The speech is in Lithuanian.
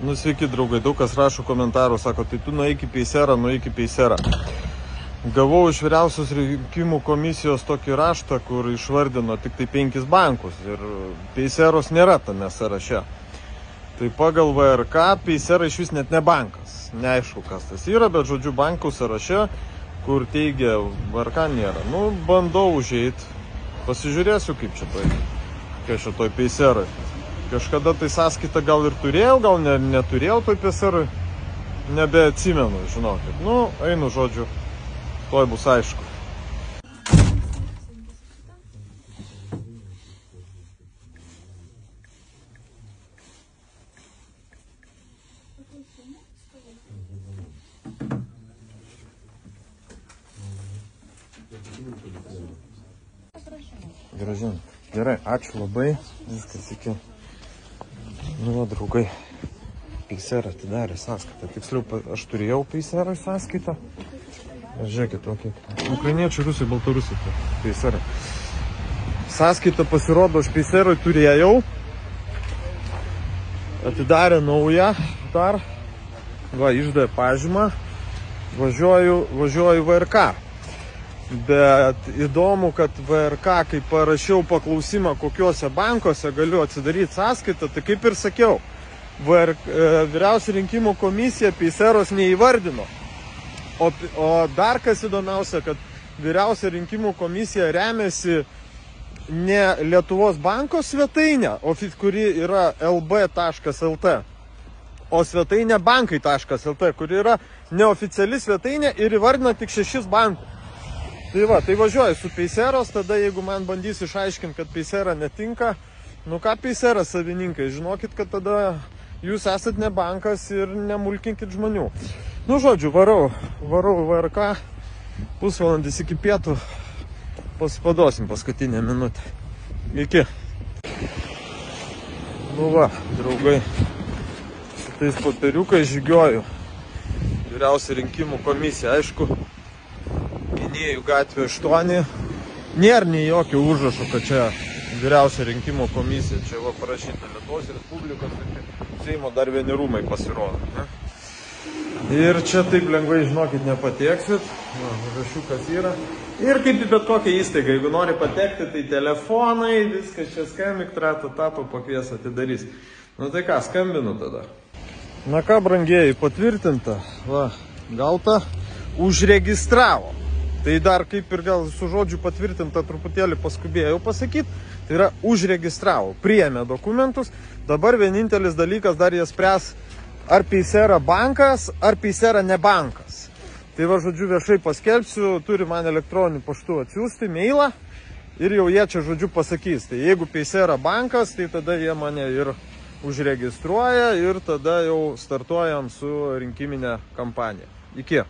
Nu, sveiki, draugai, daug kas rašo komentarų, sako, tai tu nueik į Peiserą. Gavau iš vyriausios rinkimų komisijos tokį raštą, kur išvardino tik tai 5 bankus ir Peiseros nėra tame sąraše. Tai pagal VRK Peisera iš vis net ne bankas. Neaišku, kas tas yra, bet žodžiu bankų sąraše, kur teigia VRK nėra. Nu, bandau užeit, pasižiūrėsiu kaip šitoj Peiserai. Kažkada tai sąskaitą gal ir turėjau, gal neturėjau toj Peiserai, nebeatsimenu, žinokit. Nu, einu žodžiu, toj bus aišku. Gražin. Gerai, ačiū labai, viskas iki. Nu, draugai, Peisera atidarė sąskaitą. Tiksliau, aš turėjau Peiserą sąskaitą. Žiūrėkit, tokį. Ukrainiečių, rusai, baltarusiai. Peisera. Sąskaitą pasirodo, aš Peiseroj turėjau. Atidarė naują dar. Va, išdavė pažymą. Važiuoju VRK. Bet įdomu, kad VRK, kai parašiau paklausimą, kokiuose bankuose galiu atsidaryti sąskaitą, tai kaip ir sakiau, vyriausia rinkimų komisija Peiseros neįvardino. O dar kas įdomiausia, kad vyriausia rinkimų komisija remiasi ne Lietuvos banko svetainė, kuri yra lb.lt, o svetainė bankai.lt, kuri yra neoficiali svetainė ir įvardina tik 6 bankus. Tai va, tai važiuoju su Peiseros, tada jeigu man bandys išaiškinti, kad Peisera netinka, nu ką Peisera savininkai, žinokit, kad tada jūs esat ne bankas ir nemulkinkit žmonių. Nu žodžiu, varau VRK, pusvalandis iki pietų, padosim paskutinę minutę. Iki. Nu va, draugai, su tais popieriukais žygioju. Vyriausia rinkimų komisija, aišku. Gynėjų gatvė 8. Nėra nei jokio užrašo, kad čia vyriausia rinkimų komisija. Čia va parašyta Lietuvos Respublikos Seimo dar vieni rūmai pasirodo. Ne? Ir čia taip lengvai, žinokit, nepateksit. Užrašiukas yra. Ir kaip į bet kokią įstaigą, jeigu nori patekti, tai telefonai, viskas čia skambik, tato pakvies atidarys. Nu tai ką, skambinu tada. Na ką, brangieji, patvirtinta. Va, gauta. Užregistravo. Tai dar kaip ir gal su žodžiu patvirtinta truputėlį paskubėjau pasakyti, tai yra užregistravo, priėmė dokumentus, dabar vienintelis dalykas dar jie spręs, ar Peisera bankas, ar Peisera ne bankas. Tai va žodžiu viešai paskelbsiu, turi man elektroniniu paštu atsiųsti mailą ir jau jie čia žodžiu pasakys. Tai jeigu Peisera bankas, tai tada jie mane ir užregistruoja ir tada jau startuojam su rinkiminė kampanija. Iki.